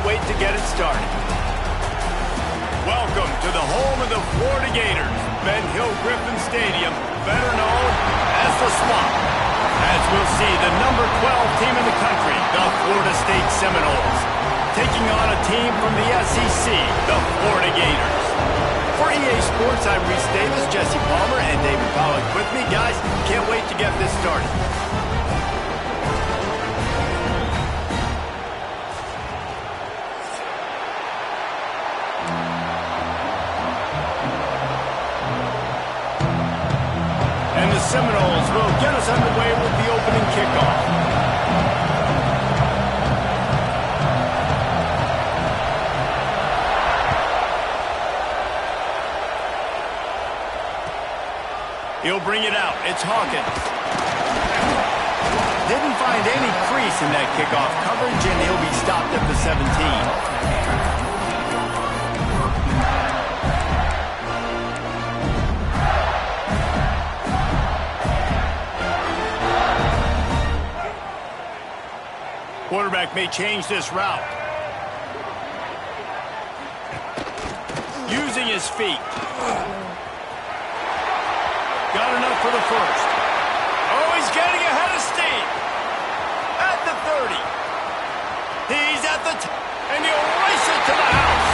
wait to get it started. Welcome to the home of the Florida Gators, Ben Hill Griffin Stadium, better known as the Swamp. As we'll see, the number 12 team in the country, the Florida State Seminoles, taking on a team from the SEC, the Florida Gators. For EA Sports, I'm Reese Davis, Jesse Palmer, and David Pollack with me. Guys, can't wait to get this started. And the Seminoles will get us underway with the opening kickoff. He'll bring it out. It's Hawkins. Didn't find any crease in that kickoff coverage, and he'll be stopped at the 17. Quarterback may change this route. Using his feet. Got enough for the first. Oh, he's getting ahead of steam. At the 30. He's at the and he'll race it to the house.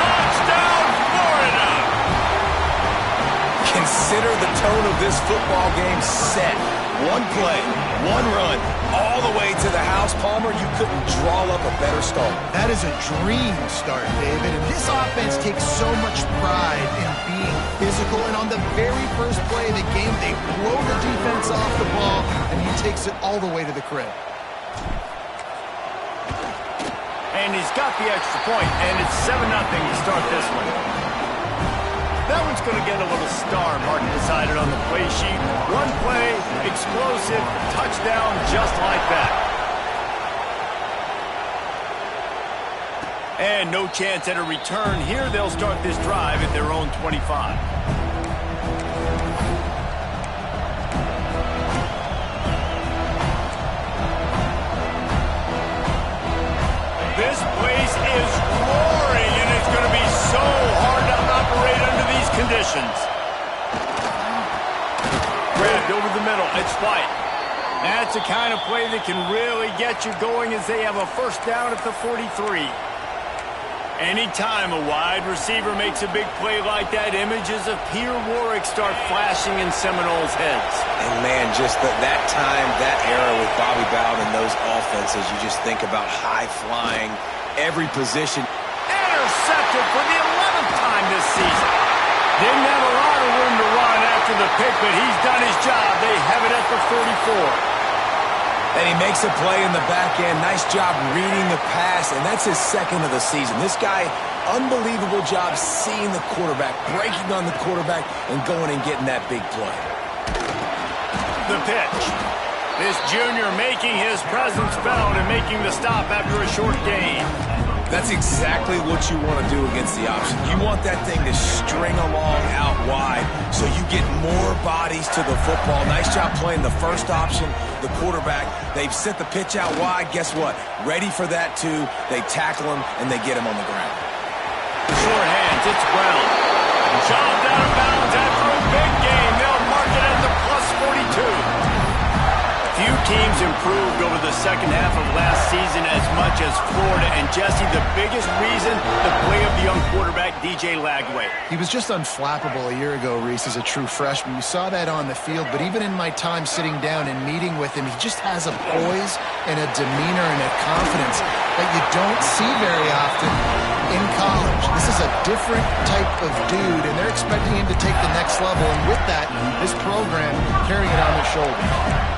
Touchdown, Florida. Consider the tone of this football game set. One play, one run, all the way to the house. Palmer, you couldn't draw up a better start. That is a dream start, David. And this offense takes so much pride in being physical. And on the very first play of the game, they blow the defense off the ball, and he takes it all the way to the crib. And he's got the extra point, and it's 7-0 to start this one. That one's going to get a little star mark decided on the play sheet. One play, explosive, touchdown, just like that. And no chance at a return here. They'll start this drive at their own 25. This place is roaring, and it's going to be so hard to operate under these conditions. Grabbed over the middle. It's White. That's the kind of play that can really get you going as they have a first down at the 43. Anytime a wide receiver makes a big play like that, images of Peter Warwick start flashing in Seminoles' heads. And, man, just that time, that era with Bobby Bowden and those offenses, you just think about high-flying, every position. Intercepted for the 11th time this season. Didn't have a lot of room to run after the pick, but he's done his job. They have it at the 44. And he makes a play in the back end. Nice job reading the pass, and that's his second of the season. This guy, unbelievable job seeing the quarterback, breaking on the quarterback, and going and getting that big play. The pitch. This junior making his presence felt and making the stop after a short gain. That's exactly what you want to do against the option. You want that thing to string along out wide so you get more bodies to the football. Nice job playing the first option, the quarterback. They've sent the pitch out wide. Guess what? Ready for that, too. They tackle him, and they get him on the ground. Short hands. It's Brown. Chopped out of bounds after a big game. They'll mark it at the plus 42. Few teams improved over the second half of last season as much as Florida. And, Jesse, the biggest reason, the play of the young quarterback, DJ Lagway. He was just unflappable a year ago, Reese, as a true freshman. You saw that on the field, but even in my time sitting down and meeting with him, he just has a poise and a demeanor and a confidence that you don't see very often in college. This is a different type of dude, and they're expecting him to take the next level. And with that, this program carrying it on their shoulders.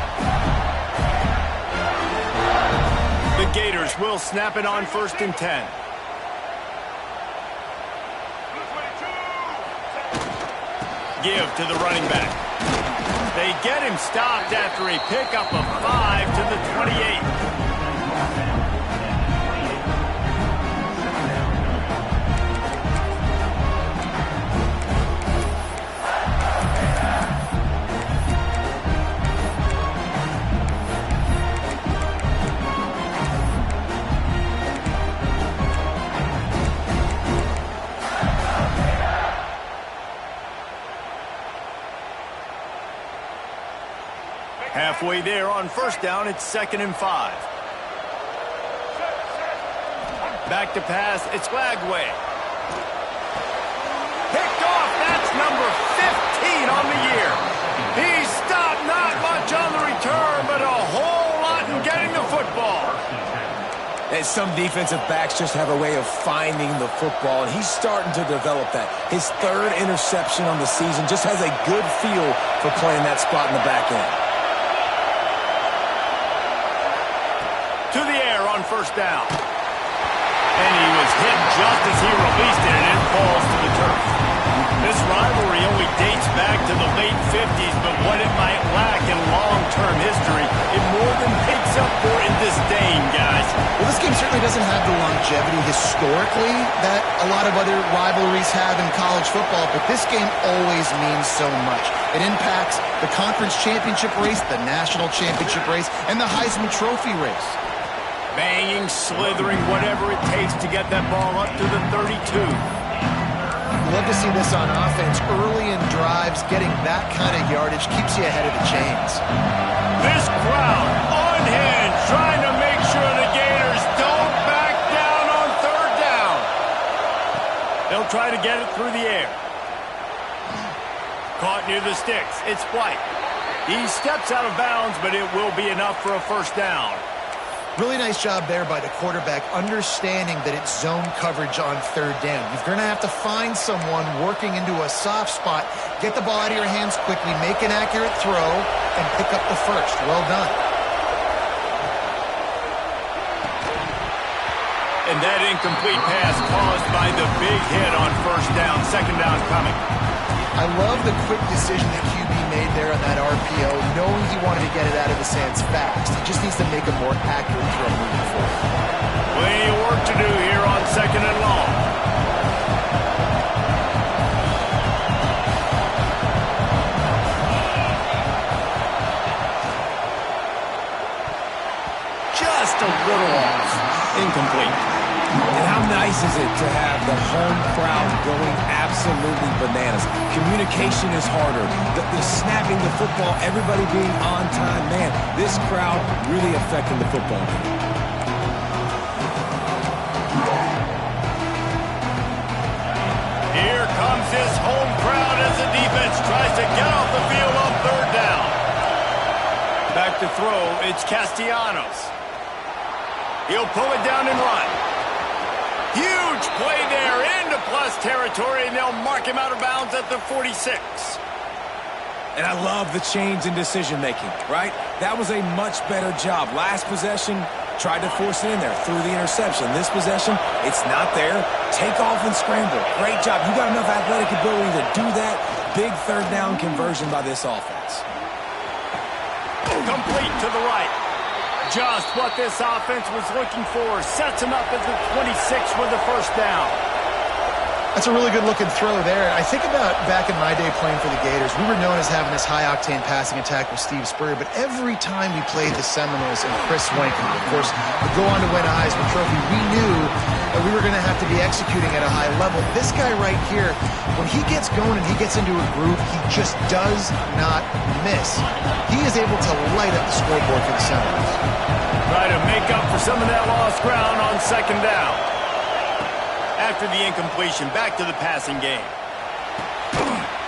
The Gators will snap it on 1st and 10. Give to the running back. They get him stopped after a pickup of 5 to the 28. halfway there on first down. It's 2nd and 5. Back to pass. It's Lagway. Picked off. That's number 15 on the year. He stopped, not much on the return, but a whole lot in getting the football. And some defensive backs just have a way of finding the football, and he's starting to develop that. His 3rd interception on the season, just has a good feel for playing that spot in the back end. To the air on first down. And he was hit just as he released it, and it falls to the turf. This rivalry only dates back to the late 50s, but what it might lack in long-term history, it more than makes up for in disdain, guys. Well, this game certainly doesn't have the longevity historically that a lot of other rivalries have in college football, but this game always means so much. It impacts the conference championship race, the national championship race, and the Heisman Trophy race. Banging, slithering, whatever it takes to get that ball up to the 32. You love to see this on offense. Early in drives, getting that kind of yardage keeps you ahead of the chains. This crowd, unhinged, trying to make sure the Gators don't back down on 3rd down. They'll try to get it through the air. Caught near the sticks. It's White. He steps out of bounds, but it will be enough for a first down. Really nice job there by the quarterback, understanding that it's zone coverage on 3rd down. You're going to have to find someone working into a soft spot, get the ball out of your hands quickly, make an accurate throw, and pick up the first. Well done. And that incomplete pass caused by the big hit on first down. 2nd down coming. I love the quick decision that QB made there on that RPO, knowing he wanted to get it out of his hands fast. He just needs to make a more accurate throw moving forward. Plenty of work to do here on 2nd and long. Just a little off. Incomplete. And how nice is it to have the home crowd going absolutely bananas? Communication is harder. The snapping the football, everybody being on time. Man, this crowd really affecting the football game. Here comes his home crowd as the defense tries to get off the field on 3rd down. Back to throw, it's Castellanos. He'll pull it down and run. Huge play there into plus territory, and they'll mark him out of bounds at the 46. And I love the change in decision-making, right? That was a much better job. Last possession, tried to force it in there, threw the interception. This possession, it's not there. Take off and scramble. Great job. You got enough athletic ability to do that. Big 3rd down conversion by this offense. Complete to the right. Just what this offense was looking for. Sets him up at the 26 with the first down. That's a really good-looking throw there. I think about back in my day playing for the Gators, we were known as having this high-octane passing attack with Steve Spurrier, but every time we played the Seminoles and Chris Wankin, of course, would go on to win a Heisman Trophy, we knew that we were going to have to be executing at a high level. This guy right here, when he gets going and he gets into a groove, he just does not miss. He is able to light up the scoreboard for the Seminoles. Try to make up for some of that lost ground on 2nd down. After the incompletion, back to the passing game.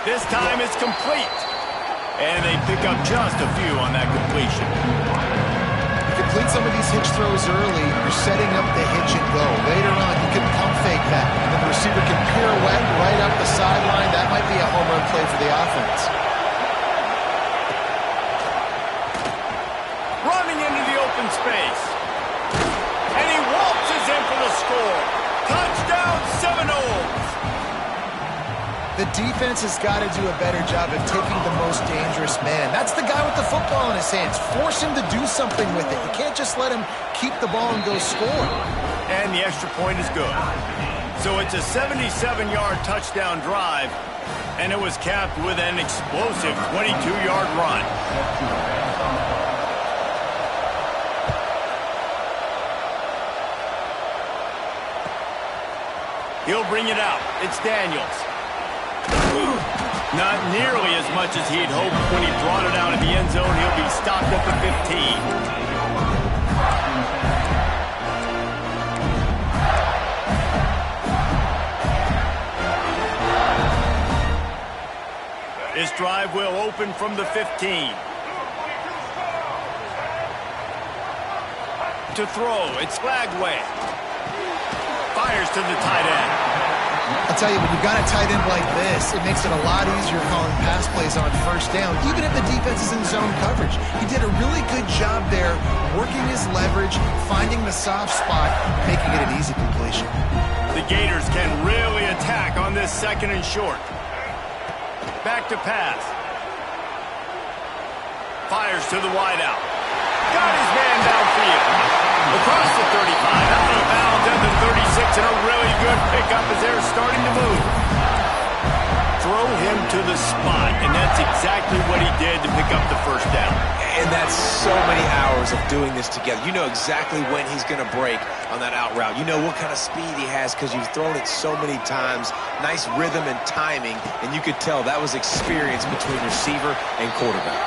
This time it's complete. And they pick up just a few on that completion. You complete some of these hitch throws early, you're setting up the hitch and go. Later on, you can pump fake that. And then the receiver can pirouette right up the sideline. That might be a home run play for the offense. Running into the open space. And he waltzes in for the score. Touchdown, Seminoles! The defense has got to do a better job of taking the most dangerous man. That's the guy with the football in his hands. Force him to do something with it. You can't just let him keep the ball and go score. And the extra point is good. So it's a 77-yard touchdown drive, and it was capped with an explosive 22-yard run. He'll bring it out. It's Daniels. Not nearly as much as he'd hoped when he brought it out of the end zone. He'll be stopped at the 15. This drive will open from the 15. To throw, it's Flagway. Fires to the tight end. I'll tell you, when you've got a tight end like this, it makes it a lot easier calling pass plays on first down, even if the defense is in zone coverage. He did a really good job there, working his leverage, finding the soft spot, making it an easy completion. The Gators can really attack on this second and short. Back to pass. Fires to the wideout. Got his man downfield. Across the 35, out of bounds at the 36, and a really good pickup as they're starting to move. Throw him to the spot, and that's exactly what he did to pick up the first down. And that's so many hours of doing this together. You know exactly when he's going to break on that out route. You know what kind of speed he has because you've thrown it so many times. Nice rhythm and timing, and you could tell that was experience between receiver and quarterback.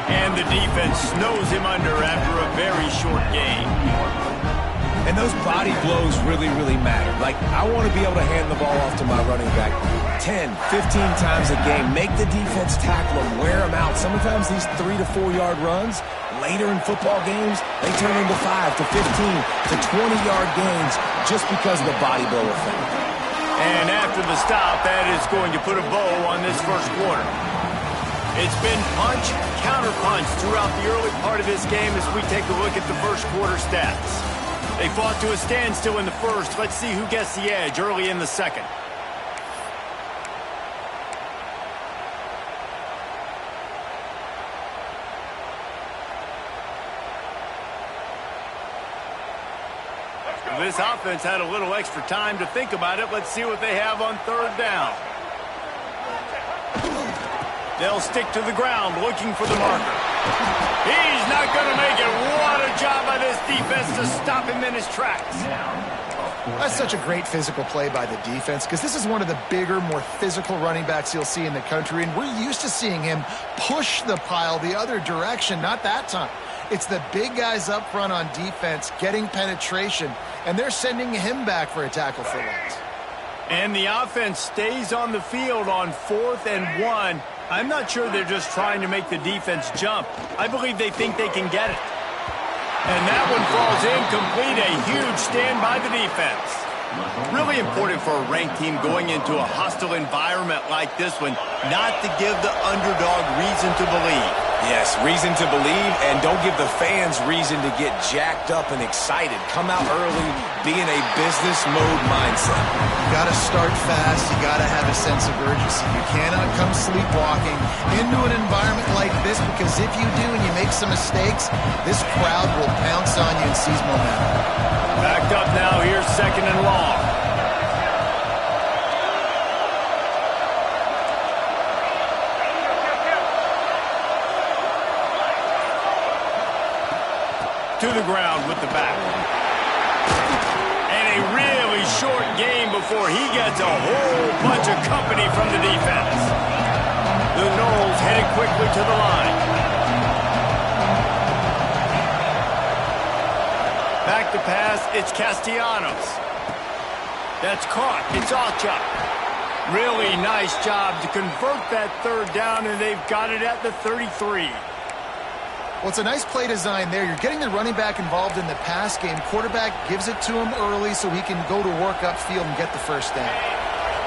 And the defense snows him under after a very short game. And those body blows really, really matter. Like, I want to be able to hand the ball off to my running back 10, 15 times a game. Make the defense tackle him, wear him out. Sometimes these 3 to 4 yard runs, later in football games, they turn into 5 to 15 to 20-yard gains just because of the body blow effect. And after the stop, that is going to put a bow on this first quarter. It's been punch, counter-punch throughout the early part of this game as we take a look at the first quarter stats. They fought to a standstill in the first. Let's see who gets the edge early in the second. This offense had a little extra time to think about it. Let's see what they have on third down. They'll stick to the ground looking for the marker. He's not going to make it. What a job by this defense to stop him in his tracks. That's such a great physical play by the defense because this is one of the bigger, more physical running backs you'll see in the country, and we're used to seeing him push the pile the other direction. Not that time. It's the big guys up front on defense getting penetration, and they're sending him back for a tackle for loss. And the offense stays on the field on 4th and 1. I'm not sure they're just trying to make the defense jump. I believe they think they can get it. And that one falls incomplete. A huge stand by the defense. Really important for a ranked team going into a hostile environment like this one, not to give the underdog reason to believe. Yes, reason to believe, and don't give the fans reason to get jacked up and excited. Come out early, be in a business mode mindset. You got to start fast. You got to have a sense of urgency. You cannot come sleepwalking into an environment like this, because if you do and you make some mistakes, this crowd will pounce on you and seize momentum. Backed up now. Here's second and long. To the ground with the back. And a really short game before he gets a whole bunch of company from the defense. The Noles headed quickly to the line. Back to pass, it's Castellanos. That's caught, it's Alchuk. Really nice job to convert that third down, and they've got it at the 33. Well, it's a nice play design there. You're getting the running back involved in the pass game. Quarterback gives it to him early so he can go to work upfield and get the first down.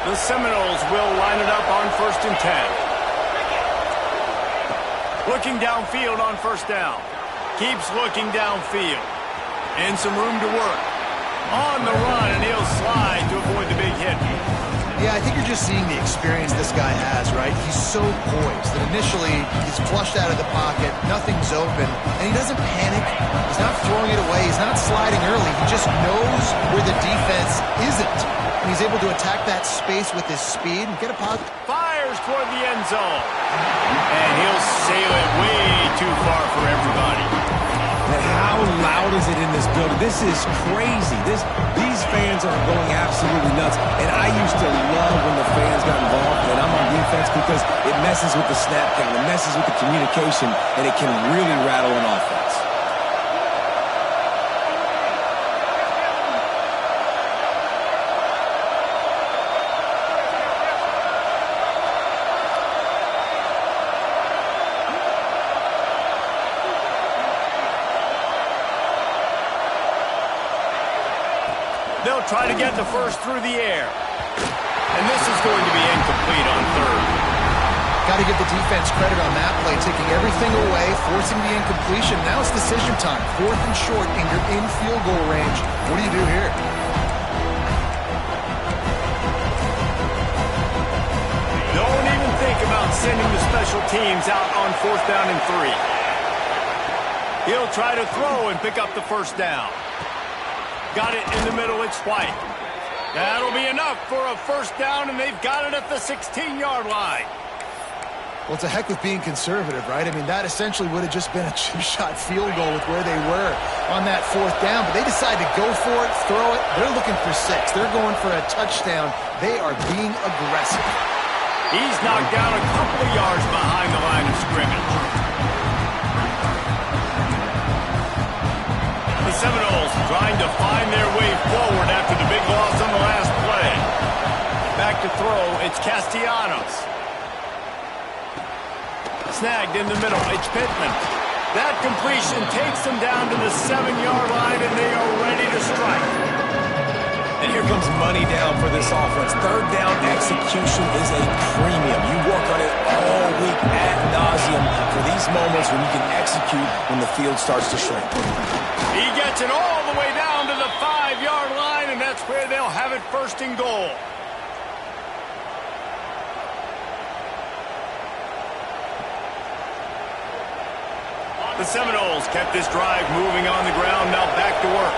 The Seminoles will line it up on 1st and 10. Looking downfield on first down. Keeps looking downfield. And some room to work. On the run, and he'll slide to avoid the big hit. Yeah, I think you're just seeing the experience this guy has, right? He's so poised that initially he's flushed out of the pocket, nothing's open, and he doesn't panic. He's not throwing it away. He's not sliding early. He just knows where the defense isn't. And he's able to attack that space with his speed and get a puck. Fires toward the end zone. And he'll sail it way too far for everybody. And how loud is it in this building? This is crazy. These fans are going absolutely nuts. And I used to love when the fans got involved, and I'm on defense because it messes with the snap count, it messes with the communication, and it can really rattle an offense. They'll try to get the first through the air. And this is going to be incomplete on third. Got to give the defense credit on that play, taking everything away, forcing the incompletion. Now it's decision time. 4th and short, and you're in field goal range. What do you do here? Don't even think about sending the special teams out on 4th down and 3. He'll try to throw and pick up the first down. Got it in the middle, it's White. That'll be enough for a first down, and they've got it at the 16-yard line. Well, it's a heck with being conservative, right? I mean, that essentially would have just been a two-shot field goal with where they were on that 4th down, but they decided to go for it, throw it. They're looking for 6. They're going for a touchdown. They are being aggressive. He's knocked down a couple of yards behind the line of scrimmage. The Seminoles trying to find their way forward after the big loss on the last play. Back to throw, it's Castellanos. Snagged in the middle, it's Pittman. That completion takes them down to the 7-yard line, and they are ready to strike. And here comes money down for this offense. 3rd down execution is a premium. You work on it all week ad nauseum for these moments when you can execute when the field starts to shrink. He gets it all the way down to the 5-yard line, and that's where they'll have it 1st and goal. The Seminoles kept this drive moving on the ground, now back to work.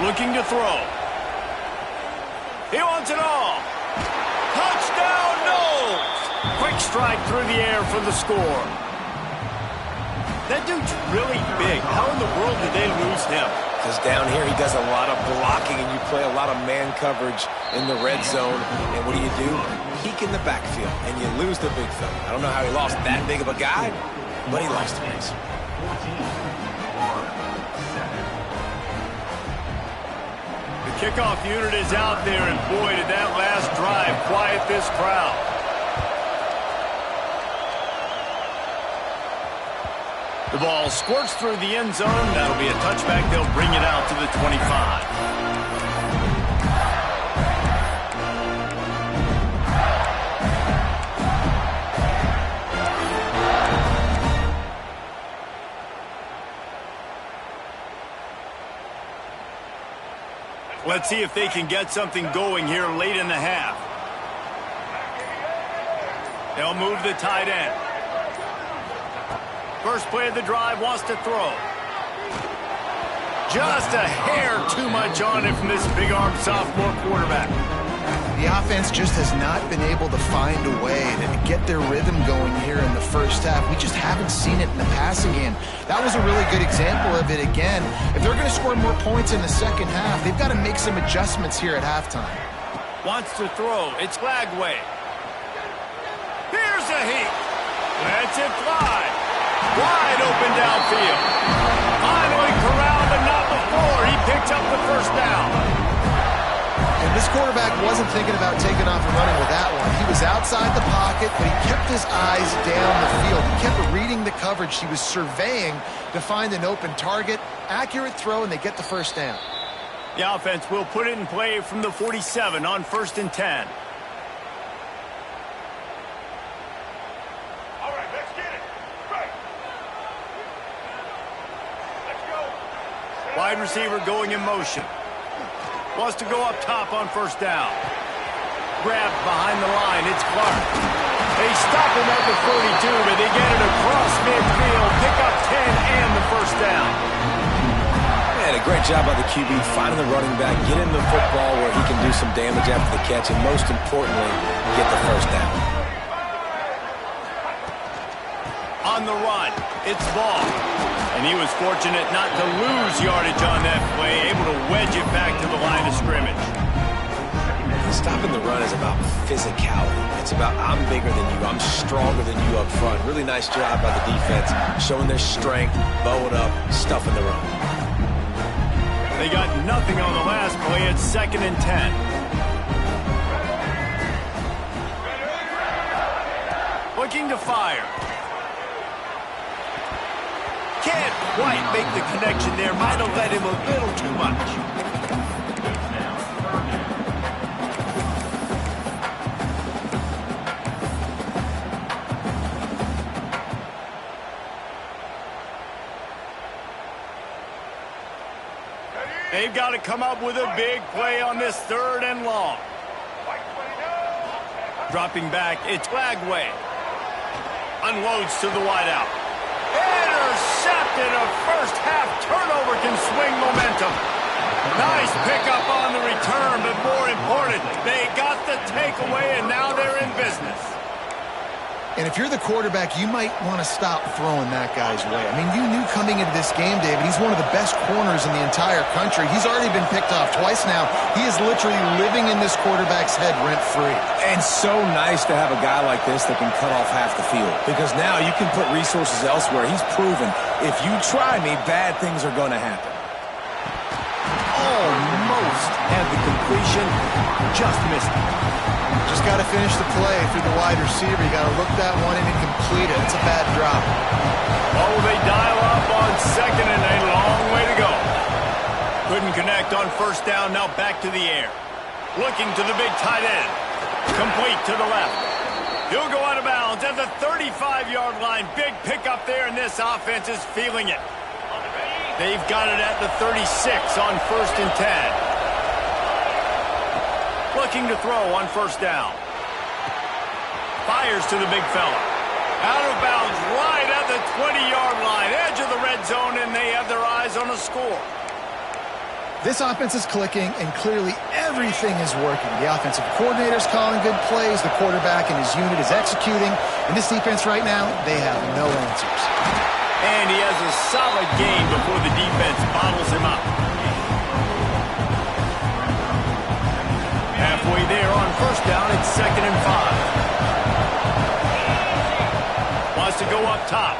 Looking to throw. He wants it all. Touchdown, Knowles! Quick strike through the air for the score. That dude's really big. How in the world did they lose him? Because down here he does a lot of blocking, and you play a lot of man coverage in the red zone. And what do? Peek in the backfield, and you lose the big fella. I don't know how he lost that big of a guy, but he lost him. The kickoff unit is out there, and boy, did that last drive quiet this crowd. The ball squirts through the end zone. That'll be a touchback. They'll bring it out to the 25. Let's see if they can get something going here late in the half. They'll move the tight end. First play of the drive, wants to throw. Just a hair too much on it from this big-armed sophomore quarterback. The offense just has not been able to find a way to get their rhythm going here in the first half. We just haven't seen it in the passing game. That was a really good example of it again. If they're going to score more points in the second half, they've got to make some adjustments here at halftime. Wants to throw. It's Flagway. Here's a heat. Lets it fly. Wide open downfield. Finally corralled, but not before. He picks up the first down. And this quarterback wasn't thinking about taking off and running with that one. He was outside the pocket, but he kept his eyes down the field. He kept reading the coverage. He was surveying to find an open target. Accurate throw, and they get the first down. The offense will put it in play from the 47 on 1st and 10. All right, let's get it. Right. Let's go. Wide receiver going in motion. Wants to go up top on first down. Grabbed behind the line. It's Clark. They stop him at the 42, but they get it across midfield. Pick up 10 and the first down. Man, a great job by the QB finding the running back, get him the football where he can do some damage after the catch, and most importantly, get the first down. On the run, it's Ball. And he was fortunate not to lose yardage on that play, able to wedge it back to the line of scrimmage. Stopping the run is about physicality. It's about I'm bigger than you, I'm stronger than you up front. Really nice job by the defense, showing their strength, bowing up, stuffing the run. They got nothing on the last play. It's 2nd and 10. Looking to fire. Can't quite make the connection there. Might have led him a little too much. They've got to come up with a big play on this 3rd and long. Dropping back, it's Lagway. Unloads to the wideout. Intercepted. A first-half turnover can swing momentum. Nice pickup on the return, but more important, they got the takeaway, and now they're in business. And if you're the quarterback, you might want to stop throwing that guy's way. I mean, you knew coming into this game, David, he's one of the best corners in the entire country. He's already been picked off twice now. He is literally living in this quarterback's head rent-free. And so nice to have a guy like this that can cut off half the field. Because now you can put resources elsewhere. He's proven, if you try me, bad things are going to happen. Almost had the completion, just missed it. Just got to finish the play through the wide receiver. You got to look that one in and complete it. It's a bad drop. Oh, they dial up on 2nd and a long way to go. Couldn't connect on 1st down. Now back to the air. Looking to the big tight end. Complete to the left. He'll go out of bounds at the 35-yard line. Big pickup there, and this offense is feeling it. They've got it at the 36 on 1st and 10. Looking to throw on 1st down. Fires to the big fella. Out of bounds right at the 20-yard line. Edge of the red zone, and they have their eyes on a score. This offense is clicking, and clearly everything is working. The offensive coordinator's calling good plays. The quarterback and his unit is executing. And this defense right now, they have no answers. And he has a solid game before the defense bottles him up. Halfway there on 1st down, it's 2nd and 5. Wants to go up top.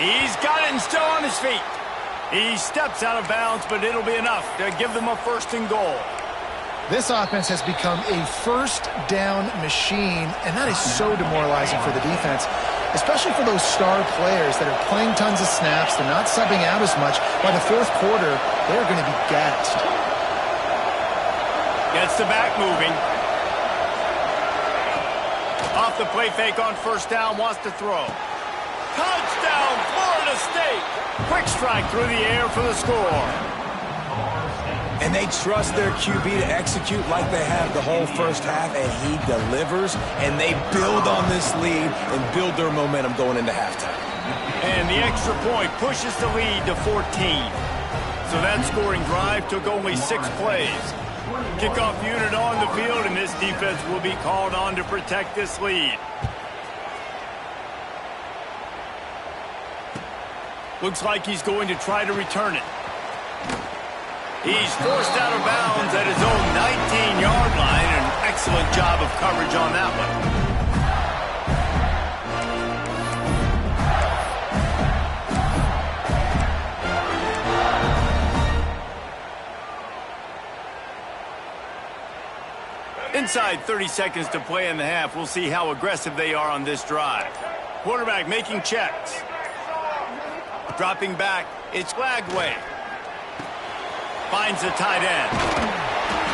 He's got it and still on his feet. He steps out of bounds, but it'll be enough to give them a 1st and goal. This offense has become a 1st down machine, and that is so demoralizing for the defense, especially for those star players that are playing tons of snaps. They're not subbing out as much. By the 4th quarter, they're going to be gassed. Gets the back moving. Off the play fake on 1st down, wants to throw. Touchdown, Florida State! Quick strike through the air for the score. And they trust their QB to execute like they have the whole 1st half, and he delivers, and they build on this lead and build their momentum going into halftime. And the extra point pushes the lead to 14. So that scoring drive took only 6 plays. Kickoff unit on the field, and this defense will be called on to protect this lead. Looks like he's going to try to return it. He's forced out of bounds at his own 19-yard line. An excellent job of coverage on that one. Inside 30 seconds to play in the half. We'll see how aggressive they are on this drive. Quarterback making checks. Dropping back, it's Lagway. Finds the tight end.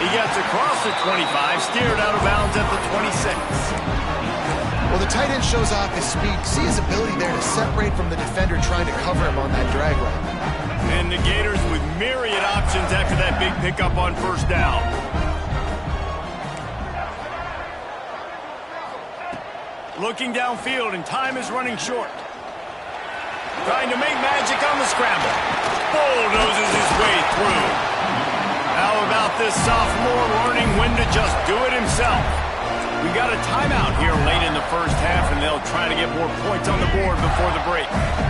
He gets across the 25, steered out of bounds at the 26. Well, the tight end shows off his speed. See his ability there to separate from the defender trying to cover him on that drag route. And the Gators with myriad options after that big pickup on 1st down. Looking downfield, and time is running short. Trying to make magic on the scramble. Bulldozes his way through. How about this sophomore learning when to just do it himself? We got a timeout here late in the first half, and they'll try to get more points on the board before the break.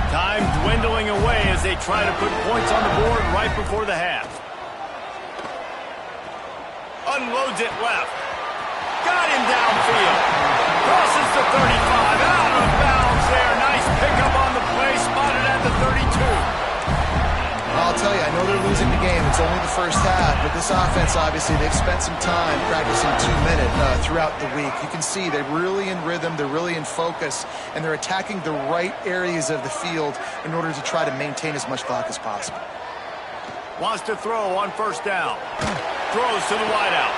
Time dwindling away as they try to put points on the board right before the half. Unloads it left. Got him downfield. Crosses the 35. Out of bounds there. Nice pickup on the play. Spotted at the 32. I'll tell you, I know they're losing the game. It's only the first half, but this offense, obviously, they've spent some time practicing 2-minute throughout the week. You can see they're really in rhythm, they're really in focus, and they're attacking the right areas of the field in order to try to maintain as much clock as possible. Wants to throw on first down. Throws to the wideout.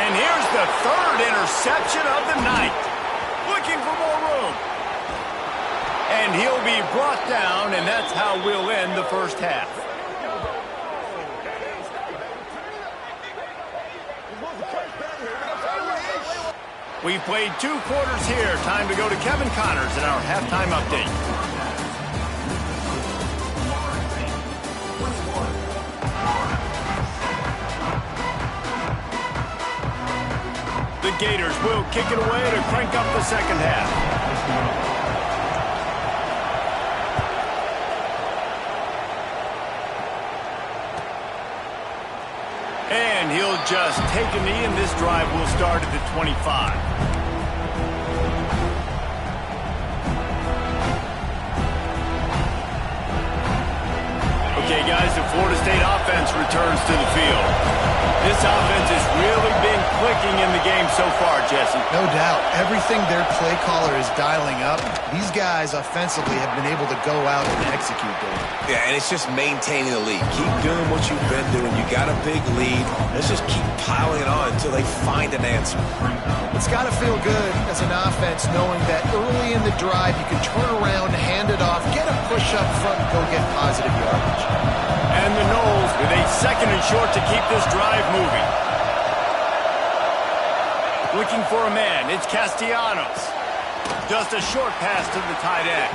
And here's the third interception of the night. Looking for more room. And he'll be brought down, and that's how we'll end the first half. We've played 2 quarters here. Time to go to Kevin Connors in our halftime update. The Gators will kick it away to crank up the second half. And he'll just take a knee, and this drive will start at the 25. Okay, guys, the Florida State offense returns to the field. This offense has really been clicking in the game so far, Jesse. No doubt. Everything their play caller is dialing up, these guys offensively have been able to go out and execute, David. Yeah, and it's just maintaining the lead. Keep doing what you've been doing. You got a big lead. Let's just keep piling it on until they find an answer. It's got to feel good as an offense knowing that early in the drive you can turn around, hand it off, get a push up front, and go get positive yardage. And the Noles with a 2nd and short to keep this drive moving. Looking for a man. It's Castellanos. Just a short pass to the tight end.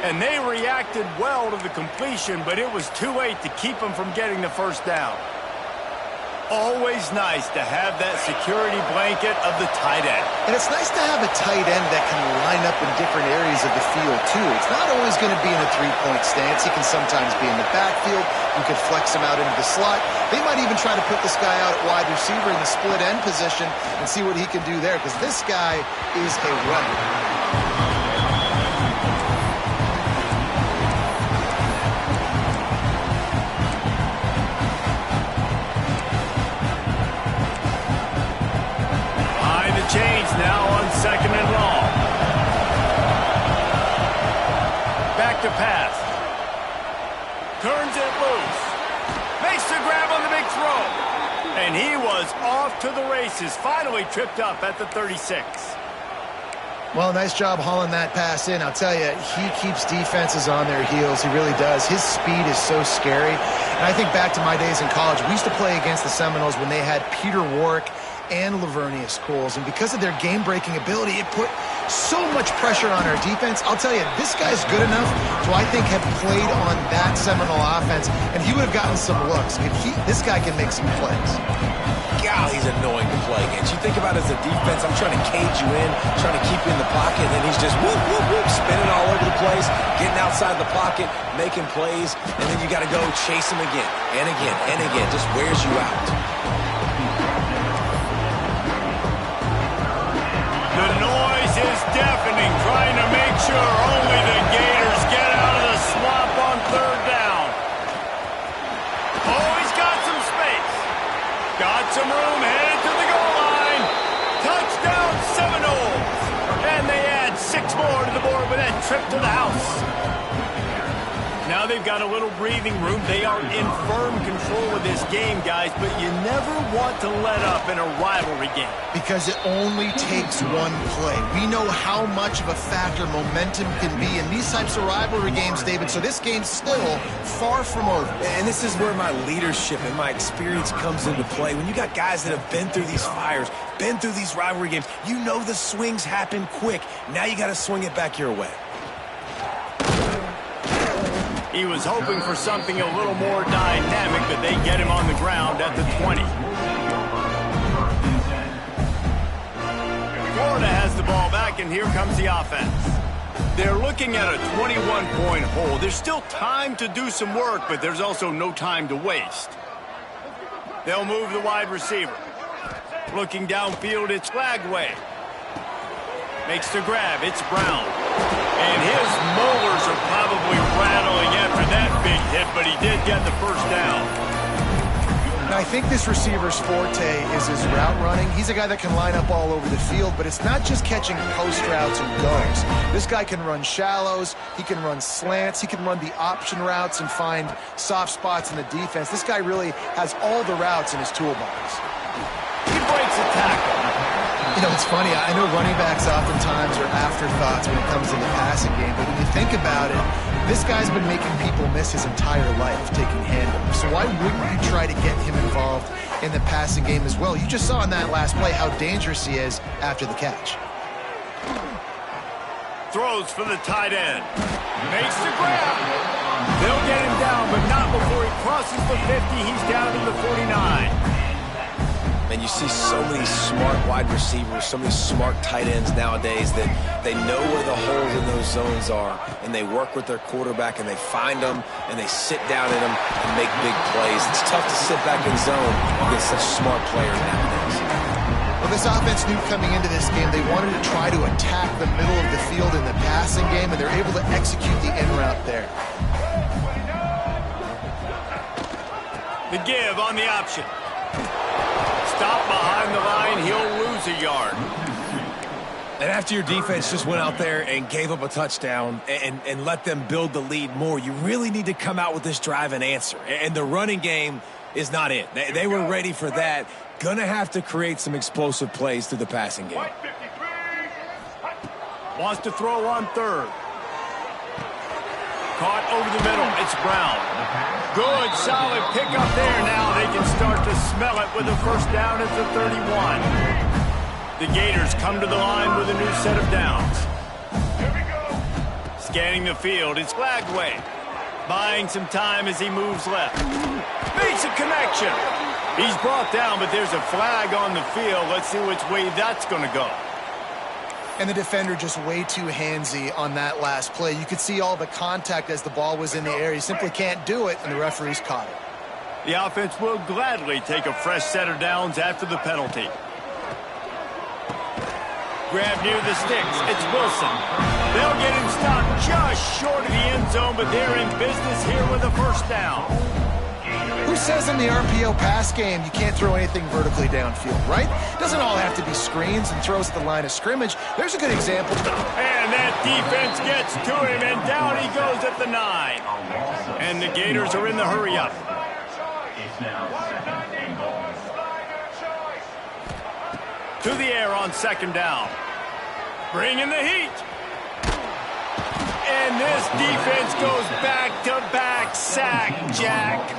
And they reacted well to the completion, but it was too late to keep them from getting the first down. Always nice to have that security blanket of the tight end. And it's nice to have a tight end that can line up in different areas of the field, too. It's not always going to be in a three-point stance. He can sometimes be in the backfield. You could flex him out into the slot. They might even try to put this guy out at wide receiver in the split end position and see what he can do there, because this guy is a weapon. Change now on 2nd and long. Back to pass. Turns it loose. Makes the grab on the big throw. And he was off to the races. Finally tripped up at the 36. Well, nice job hauling that pass in. I'll tell you, he keeps defenses on their heels. He really does. His speed is so scary. And I think back to my days in college. We used to play against the Seminoles when they had Peter Warwick and Lavernius Coles, and because of their game-breaking ability, it put so much pressure on our defense. I'll tell you, this guy's good enough to, I think, have played on that Seminole offense, and he would have gotten some looks. This guy can make some plays. God, he's annoying to play against. You think about it as a defense, I'm trying to cage you in, trying to keep you in the pocket, and then he's just whoop, whoop, whoop, spinning all over the place, getting outside the pocket, making plays, and then you got to go chase him again, and again, and again. Just wears you out. The noise is deafening, trying to make sure only the Gators get out of the swamp on 3rd down. Oh, he's got some space. Got some room, headed to the goal line. Touchdown Seminoles. And they add 6 more to the board with that trip to the house. Now they've got a little breathing room. They are in firm control of this game, guys, but you never want to let up in a rivalry game. Because it only takes one play. We know how much of a factor momentum can be in these types of rivalry games, David, so this game's still far from over. And this is where my leadership and my experience comes into play. When you got guys that have been through these fires, been through these rivalry games, you know the swings happen quick. Now you got to swing it back your way. He was hoping for something a little more dynamic, but they get him on the ground at the 20. Florida has the ball back, and here comes the offense. They're looking at a 21-point hole. There's still time to do some work, but there's also no time to waste. They'll move the wide receiver. Looking downfield, it's Flagway. Makes the grab, it's Brown. And his molars are probably rattling after that big hit, but he did get the first down. And I think this receiver's forte is his route running. He's a guy that can line up all over the field, but it's not just catching post routes and goes. This guy can run shallows, he can run slants, he can run the option routes and find soft spots in the defense. This guy really has all the routes in his toolbox. He breaks a tackle. You know, it's funny. I know running backs oftentimes are afterthoughts when it comes to the passing game, but when you think about it, this guy's been making people miss his entire life taking handoffs. So why wouldn't you try to get him involved in the passing game as well? You just saw in that last play how dangerous he is after the catch. Throws for the tight end. Makes the grab. They'll get him down, but not before he crosses the 50. He's down to the 49. And you see so many smart wide receivers, so many smart tight ends nowadays that they know where the holes in those zones are, and they work with their quarterback, and they find them, and they sit down in them and make big plays. It's tough to sit back in zone against such smart players nowadays. Well, this offense knew coming into this game they wanted to try to attack the middle of the field in the passing game, and they're able to execute the in route there. The give on the option. Stop behind the line, he'll lose a yard. And after your defense just went out there and gave up a touchdown and let them build the lead more, you really need to come out with this drive and answer. And the running game is not it. They were ready for that. Gonna have to create some explosive plays through the passing game. Wants to throw on third. Caught over the middle, it's Brown. Good, solid pickup there. Now they can start to smell it with a first down at the 31. The Gators come to the line with a new set of downs. Scanning the field, it's Flagway. Buying some time as he moves left. Makes a connection. He's brought down, but there's a flag on the field. Let's see which way that's going to go. And the defender just way too handsy on that last play. You could see all the contact as the ball was in the air. He simply can't do it, and the referee's caught it. The offense will gladly take a fresh set of downs after the penalty. Grab near the sticks. It's Wilson. They'll get him stopped just short of the end zone, but they're in business here with a first down. Who says in the RPO pass game you can't throw anything vertically downfield, right? Doesn't all have to be screens and throws at the line of scrimmage. There's a good example. And that defense gets to him, and down he goes at the 9. And the Gators are in the hurry-up. To the air on second down. Bringing the heat. And this defense goes back-to-back sack, Jack.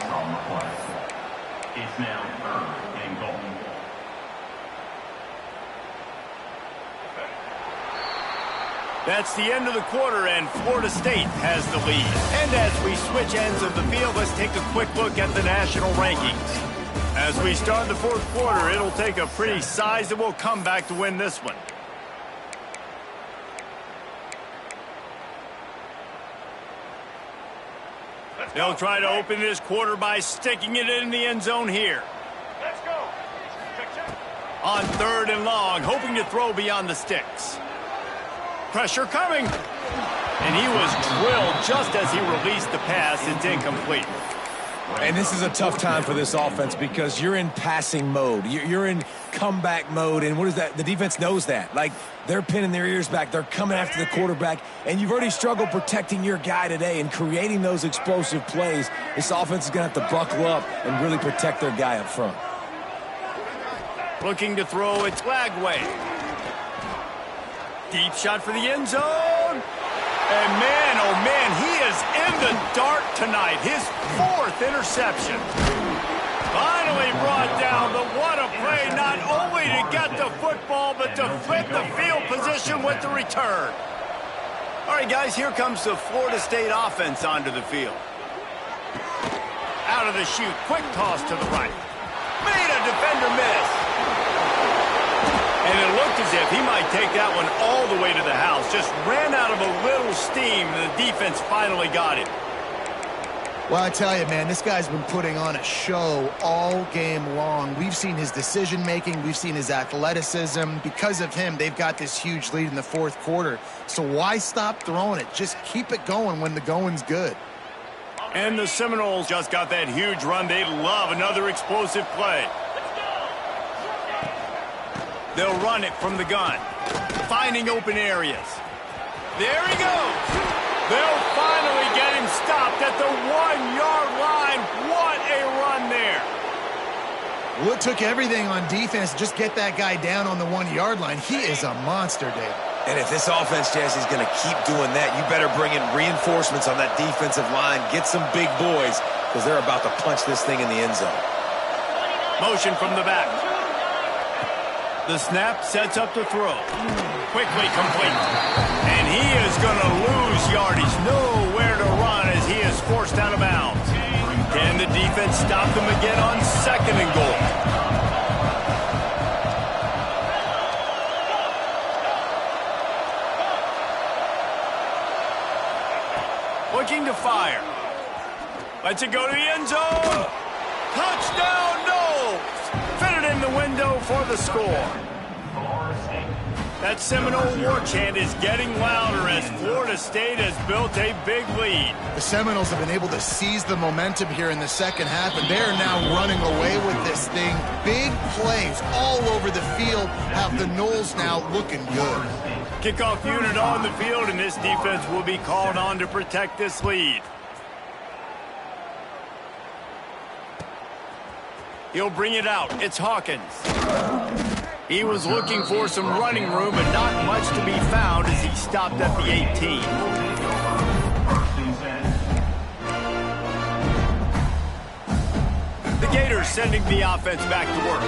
That's the end of the quarter, and Florida State has the lead. And as we switch ends of the field, let's take a quick look at the national rankings. As we start the fourth quarter, it'll take a pretty sizable comeback to win this one. They'll try to open this quarter by sticking it in the end zone here. Let's go. Check. On third and long, hoping to throw beyond the sticks. Pressure coming. And he was drilled just as he released the pass. It's incomplete. And this is a tough time for this offense because you're in passing mode. You're in comeback mode, and what is that? The defense knows that. Like, they're pinning their ears back. They're coming after the quarterback, and you've already struggled protecting your guy today and creating those explosive plays. This offense is going to have to buckle up and really protect their guy up front. Looking to throw, it's Flagway. Deep shot for the end zone. And man, oh man, he is in the dark tonight. His 4th interception. Finally brought down, but what a play, not only to get the football, but to flip the field position with the return. All right, guys, here comes the Florida State offense onto the field. Out of the chute, quick toss to the right. Made a defender miss. And it looked as if he might take that one all the way to the house. Just ran out of a little steam, and the defense finally got him. Well, I tell you, man, this guy's been putting on a show all game long. We've seen his decision-making. We've seen his athleticism. Because of him, they've got this huge lead in the fourth quarter. So why stop throwing it? Just keep it going when the going's good. And the Seminoles just got that huge run. They love another explosive play. They'll run it from the gun, finding open areas. There he goes. They'll finally get him stopped at the 1-yard line. What a run there. Well, it took everything on defense to just get that guy down on the 1-yard line. He is a monster, Dave. And if this offense, Jesse, is going to keep doing that, you better bring in reinforcements on that defensive line. Get some big boys, because they're about to punch this thing in the end zone. Motion from the back. The snap sets up the throw. Quickly complete. And he is going to lose yardage. Nowhere to run as he is forced out of bounds. Can the defense stop them again on 2nd and goal? Looking to fire. Lets it go to the end zone. Touchdown, Knowles. Fit it in the window for the score. That Seminole war chant is getting louder as Florida State has built a big lead. The Seminoles have been able to seize the momentum here in the second half, and they're now running away with this thing. Big plays all over the field have the Noles now looking good. Kickoff unit on the field, and this defense will be called on to protect this lead. He'll bring it out. It's Hawkins. He was looking for some running room, but not much to be found as he stopped at the 18. The Gators sending the offense back to work.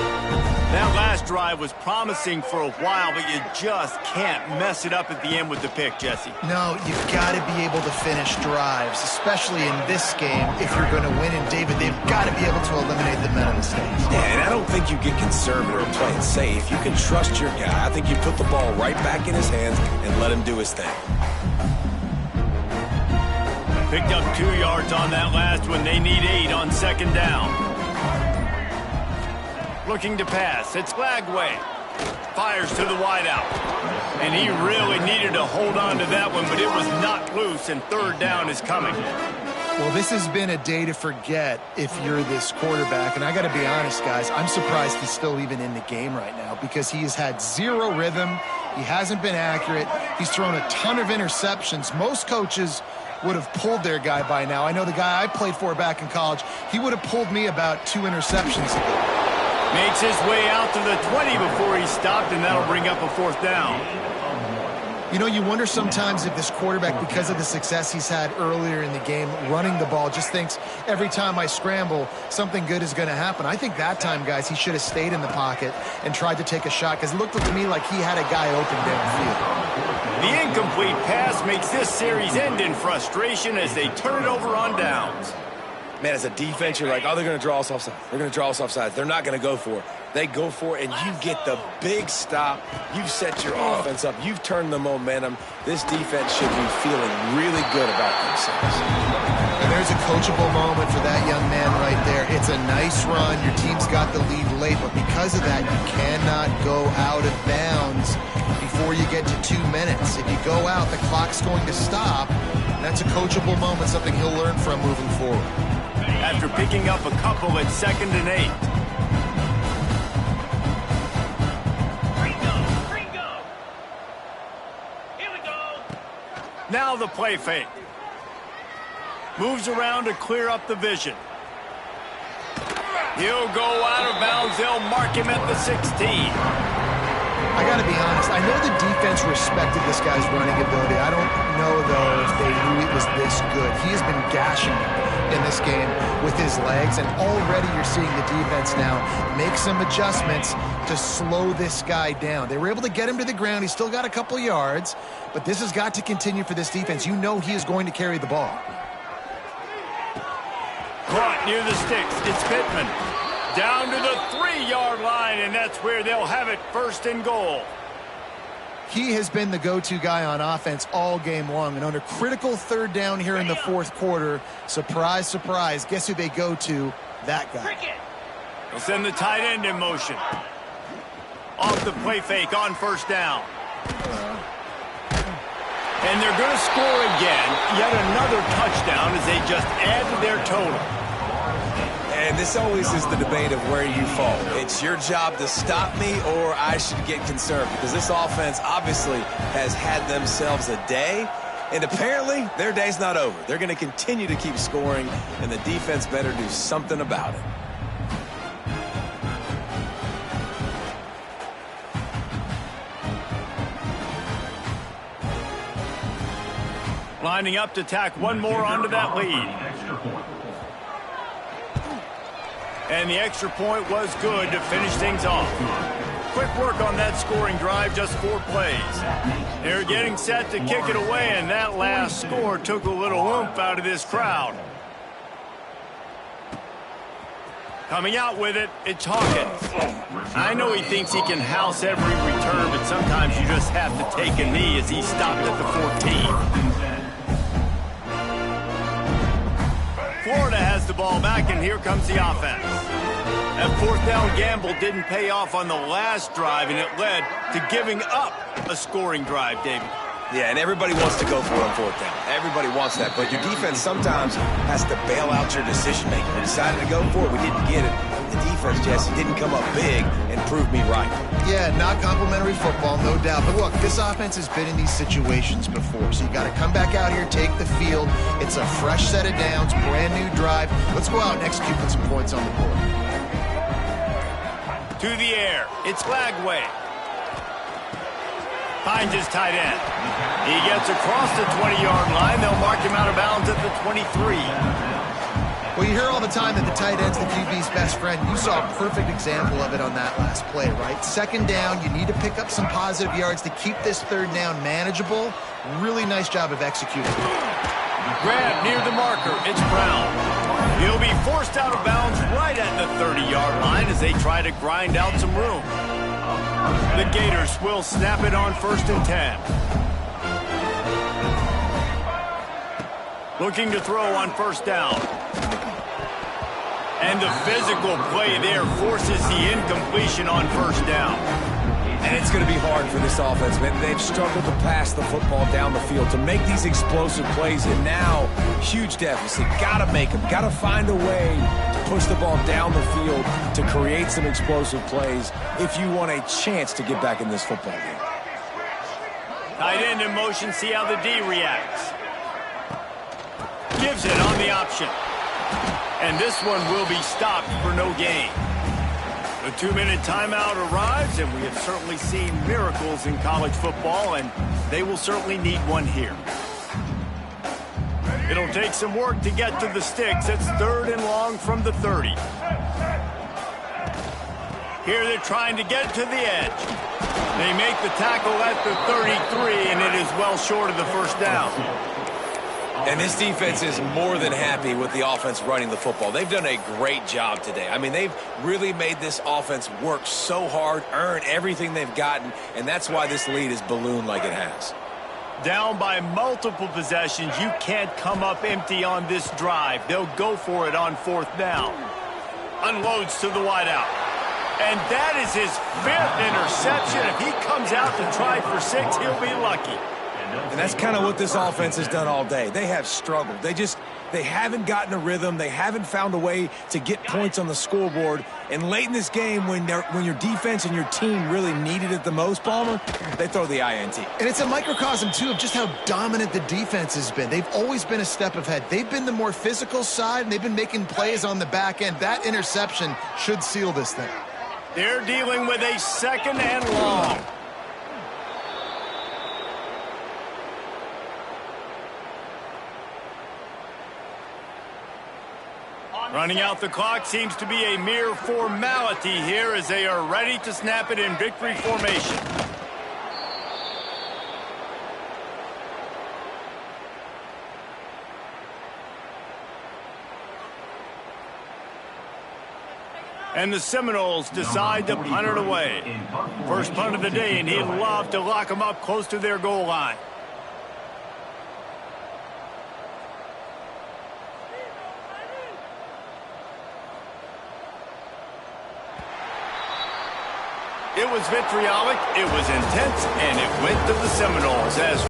That last drive was promising for a while, but you just can't mess it up at the end with the pick, Jesse. No, you've got to be able to finish drives, especially in this game. If you're going to win, and David, they've got to be able to eliminate the mental mistakes. Yeah, and I don't think you get conservative or play it safe. You can trust your guy. I think you put the ball right back in his hands and let him do his thing. Picked up 2 yards on that last one. They need 8 on 2nd down. Looking to pass. It's Lagway. Fires to the wideout. And he really needed to hold on to that one, but it was knocked loose, and 3rd down is coming. Well, this has been a day to forget if you're this quarterback. And I got to be honest, guys, I'm surprised he's still even in the game right now because he has had 0 rhythm. He hasn't been accurate. He's thrown a ton of interceptions. Most coaches would have pulled their guy by now. I know the guy I played for back in college, he would have pulled me about 2 interceptions ago. Makes his way out to the 20 before he stopped, and that'll bring up a 4th down. You know, you wonder sometimes if this quarterback, because of the success he's had earlier in the game, running the ball, just thinks every time I scramble, something good is going to happen. I think that time, guys, he should have stayed in the pocket and tried to take a shot because it looked to me like he had a guy open downfield. The incomplete pass makes this series end in frustration as they turn it over on downs. Man, as a defense, you're like, oh, they're going to draw us offside. They're going to draw us offside. They're not going to go for it. They go for it, and you get the big stop. You've set your offense up. You've turned the momentum. This defense should be feeling really good about themselves. And there's a coachable moment for that young man right there. It's a nice run. Your team's got the lead late, but because of that, you cannot go out of bounds before you get to 2 minutes. If you go out, the clock's going to stop. That's a coachable moment, something he'll learn from moving forward. After picking up a couple at 2nd and 8. Here we go. Now the play fake. Moves around to clear up the vision. He'll go out of bounds. They'll mark him at the 16. I got to be honest. I know the defense respected this guy's running ability. I don't know, though, if they knew it was this good. He has been gashing in this game with his legs, and already you're seeing the defense now make some adjustments to slow this guy down. They were able to get him to the ground. He's still got a couple yards, but this has got to continue for this defense. You know he is going to carry the ball. Caught near the sticks. It's Pittman. Down to the 3-yard line, and that's where they'll have it, 1st and goal. He has been the go-to guy on offense all game long, and under critical 3rd down here in the 4th quarter, surprise, surprise, guess who they go to? That guy. They'll send the tight end in motion. Off the play fake on 1st down. And they're going to score again. Yet another touchdown as they just add to their total. And this always is the debate of where you fall. It's your job to stop me, or I should get concerned, because this offense obviously has had themselves a day, and apparently their day's not over. They're going to continue to keep scoring, and the defense better do something about it. Lining up to tack one more onto that lead. And the extra point was good to finish things off. Quick work on that scoring drive, just 4 plays. They're getting set to kick it away, and that last score took a little oomph out of this crowd. Coming out with it, it's Hawkins. I know he thinks he can house every return, but sometimes you just have to take a knee as he stopped at the 14. Florida has the ball back, and here comes the offense. That 4th down gamble didn't pay off on the last drive, and it led to giving up a scoring drive, David. Yeah, and everybody wants to go for it on 4th down. Everybody wants that, but your defense sometimes has to bail out your decision-making. We decided to go for it. We didn't get it. The defense, Jesse, didn't come up big and prove me right. Yeah, not complimentary football, no doubt. But look, this offense has been in these situations before, so you got to come back out here, take the field. It's a fresh set of downs, brand new drive. Let's go out and execute with some points on the board. To the air, it's Lagway. Finds his tight end. He gets across the 20-yard line. They'll mark him out of bounds at the 23. Well, you hear all the time that the tight end's the QB's best friend. You saw a perfect example of it on that last play, right? 2nd down, you need to pick up some positive yards to keep this 3rd down manageable. Really nice job of executing. Grab near the marker. It's Brown. He'll be forced out of bounds right at the 30-yard line as they try to grind out some room. The Gators will snap it on 1st and 10. Looking to throw on 1st down. And the physical play there forces the incompletion on 1st down. And it's going to be hard for this offense, man. They've struggled to pass the football down the field, to make these explosive plays, and now, huge deficit. Got to make them. Got to find a way to push the ball down the field to create some explosive plays if you want a chance to get back in this football game. Tight end in motion, see how the D reacts. Gives it on the option. And this one will be stopped for no gain. The 2-minute timeout arrives, and we have certainly seen miracles in college football, and they will certainly need one here. It'll take some work to get to the sticks. It's 3rd and long from the 30. Here they're trying to get to the edge. They make the tackle at the 33, and it is well short of the 1st down. And this defense is more than happy with the offense running the football. They've done a great job today. I mean, they've really made this offense work so hard, earn everything they've gotten, and that's why this lead is ballooned like it has. Down by multiple possessions, you can't come up empty on this drive. They'll go for it on 4th down. Unloads to the wideout. And that is his 5th interception. If he comes out to try for 6, he'll be lucky. And that's kind of what this offense has done all day. They have struggled. They haven't gotten a rhythm. They haven't found a way to get points on the scoreboard. And late in this game, when your defense and your team really needed it the most, Palmer, they throw the INT. And it's a microcosm, too, of just how dominant the defense has been. They've always been a step ahead. They've been the more physical side, and they've been making plays on the back end. That interception should seal this thing. They're dealing with a 2nd and long. Running out the clock seems to be a mere formality here as they are ready to snap it in victory formation. And the Seminoles decide to punt it away. First punt of the day, and he'd love to lock them up close to their goal line. It was vitriolic, it was intense, and it went to the Seminoles as